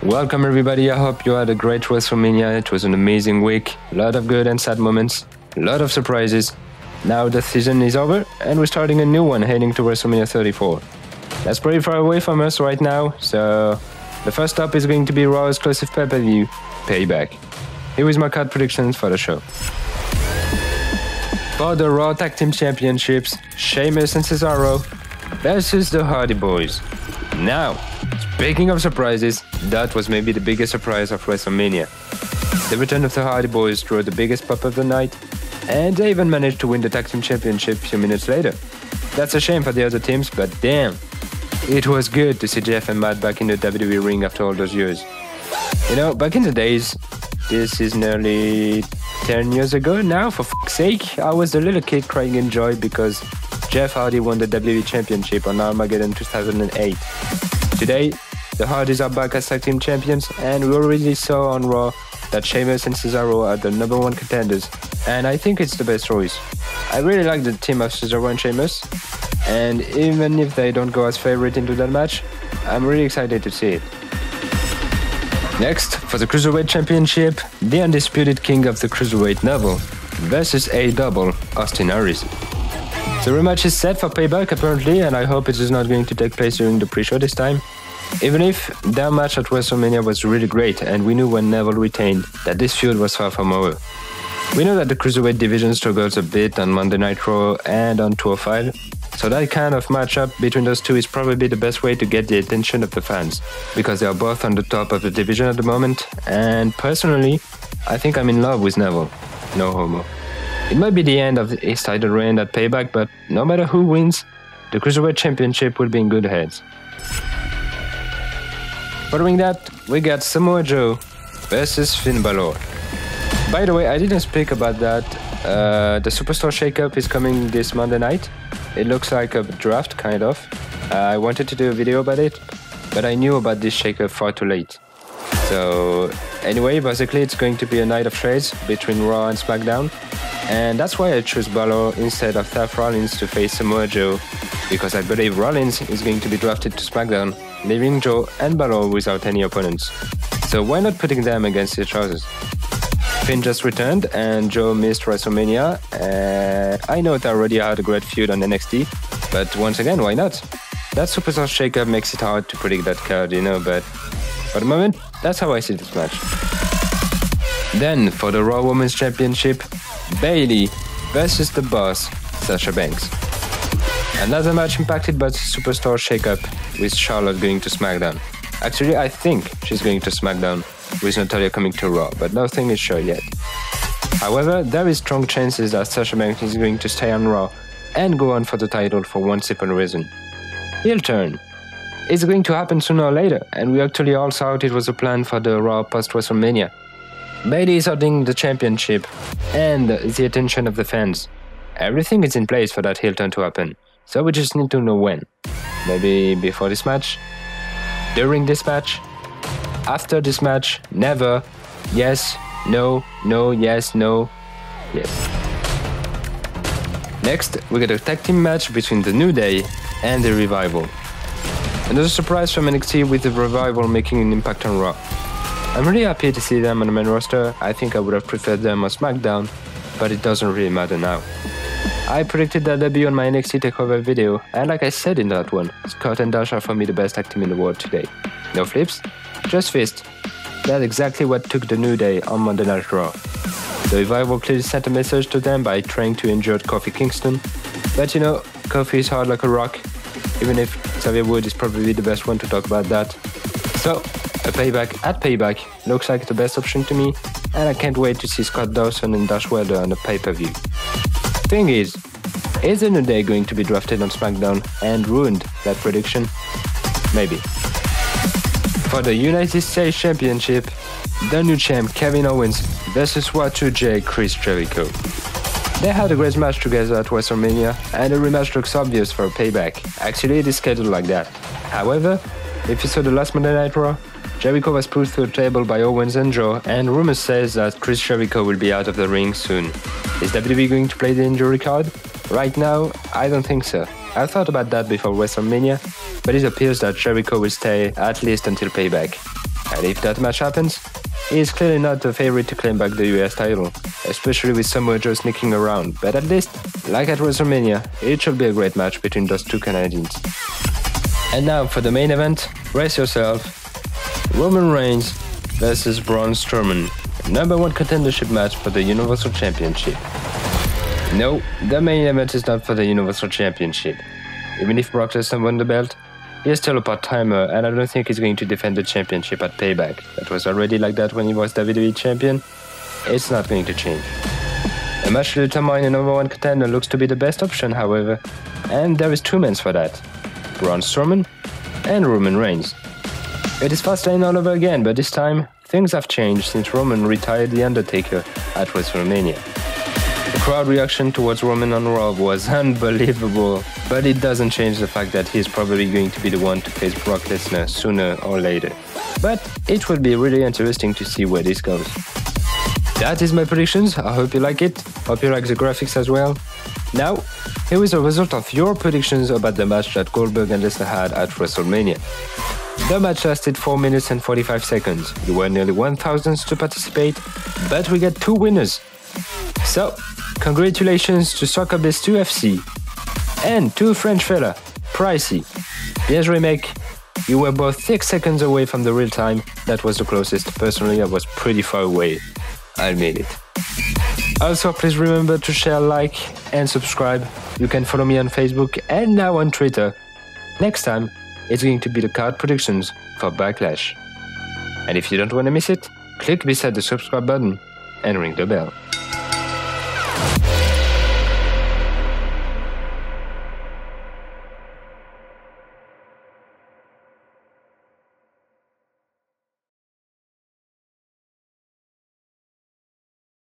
Welcome everybody, I hope you had a great WrestleMania. It was an amazing week, a lot of good and sad moments, a lot of surprises. Now the season is over and we're starting a new one heading to WrestleMania 34. That's pretty far away from us right now, so the first stop is going to be Raw exclusive pay-per-view, Payback. Here is my card predictions for the show. For the Raw Tag Team Championships, Sheamus and Cesaro versus the Hardy Boys. Now, speaking of surprises, that was maybe the biggest surprise of WrestleMania. The return of the Hardy Boys drew the biggest pop of the night, and they even managed to win the Tag Team Championship a few minutes later. That's a shame for the other teams, but damn, it was good to see Jeff and Matt back in the WWE ring after all those years. You know, back in the days, this is nearly 10 years ago now, for fuck's sake, I was a little kid crying in joy because Jeff Hardy won the WWE Championship on Armageddon 2008. Today, the Hardys are back as Tag Team Champions, and we already saw on Raw that Sheamus and Cesaro are the #1 contenders, and I think it's the best choice. I really like the team of Cesaro and Sheamus, and even if they don't go as favorite into that match, I'm really excited to see it. Next, for the Cruiserweight Championship, the undisputed king of the Cruiserweight Neville versus A-Double, Austin Aries. The rematch is set for Payback apparently, and I hope it is not going to take place during the pre-show this time. Even if their match at WrestleMania was really great, and we knew when Neville retained that this feud was far from over. We know that the Cruiserweight division struggles a bit on Monday Night Raw and on 205, so that kind of matchup between those two is probably the best way to get the attention of the fans, because they are both on the top of the division at the moment, and personally, I think I'm in love with Neville. No homo. It might be the end of his title reign at Payback, but no matter who wins, the Cruiserweight Championship will be in good hands. Following that, we got Samoa Joe versus Finn Balor. By the way, I didn't speak about that. The Superstar Shakeup is coming this Monday night. It looks like a draft, kind of. I wanted to do a video about it, but I knew about this shakeup far too late. So anyway, basically it's going to be a night of trades between Raw and SmackDown. And that's why I chose Balor instead of Seth Rollins to face Samoa Joe, because I believe Rollins is going to be drafted to SmackDown, leaving Joe and Balor without any opponents. So why not putting them against each other? Finn just returned and Joe missed WrestleMania. I know they already had a great feud on NXT, but once again, why not? That Superstar Shakeup makes it hard to predict that card, you know, but for the moment, that's how I see this match. Then, for the Raw Women's Championship, Bayley versus the Boss, Sasha Banks. Another match impacted by the Superstar Shakeup, with Charlotte going to SmackDown. Actually, I think she's going to SmackDown, with Natalya coming to Raw, but nothing is sure yet. However, there is strong chances that Sasha Banks is going to stay on Raw and go on for the title for one simple reason. Heel turn. It's going to happen sooner or later, and we actually all thought it was a plan for the Raw post-WrestleMania. Bayley is holding the championship and the attention of the fans. Everything is in place for that heel turn to happen, so we just need to know when. Maybe before this match? During this match? After this match? Never? Yes? No? No? Yes? No? Yes. Next, we get a tag team match between the New Day and the Revival. Another surprise from NXT with the Revival making an impact on Raw. I'm really happy to see them on the main roster. I think I would have preferred them on SmackDown, but it doesn't really matter now. I predicted their debut on my NXT TakeOver video, and like I said in that one, Scott and Dash are for me the best tag team in the world today. No flips, just fist. That's exactly what took the New Day on Monday Night Raw. The Revival clearly sent a message to them by trying to injure Kofi Kingston, but you know, Kofi is hard like a rock, even if Xavier Woods is probably the best one to talk about that. So, a Payback at Payback looks like the best option to me, and I can't wait to see Scott Dawson and Dash Wilder on a pay-per-view. Thing is the New Day going to be drafted on SmackDown and ruined that prediction? Maybe. For the United States Championship, the new champ Kevin Owens versus Y2J Chris Jericho. They had a great match together at WrestleMania, and the rematch looks obvious for a Payback. Actually, it is scheduled like that. However, if you saw the last Monday Night Raw, Jericho was pushed through a table by Owens and Joe, and rumors says that Chris Jericho will be out of the ring soon. Is WWE going to play the injury card? Right now, I don't think so. I thought about that before WrestleMania, but it appears that Jericho will stay at least until Payback. And if that match happens, he is clearly not the favorite to claim back the US title, especially with Samoa Joe sneaking around, but at least, like at WrestleMania, it should be a great match between those two Canadians. And now for the main event, brace yourself. Roman Reigns versus Braun Strowman, #1 contendership match for the Universal Championship. No, the main event is not for the Universal Championship. Even if Brock Lesnar won the belt, he is still a part-timer, and I don't think he's going to defend the championship at Payback. That was already like that when he was WWE champion. It's not going to change. A match to determine a #1 contender looks to be the best option, however, and there is 2 men for that. Braun Strowman and Roman Reigns. It is Fastlane all over again, but this time, things have changed since Roman retired The Undertaker at WrestleMania. The crowd reaction towards Roman on Raw was unbelievable, but it doesn't change the fact that he's probably going to be the one to face Brock Lesnar sooner or later. But it will be really interesting to see where this goes. That is my predictions. I hope you like it. Hope you like the graphics as well. Now, here is the result of your predictions about the match that Goldberg and Lesnar had at WrestleMania. The match lasted 4 minutes and 45 seconds. You were nearly 1,000 to participate, but we get 2 winners. So, congratulations to SoccerBase2 FC and to French fella, Pricey. Yes, Remake, you were both 6 seconds away from the real time. That was the closest. Personally, I was pretty far away. I admit it. Also, please remember to share, like, and subscribe. You can follow me on Facebook and now on Twitter. Next time, it's going to be the card predictions for Backlash. And if you don't want to miss it, click beside the subscribe button and ring the bell.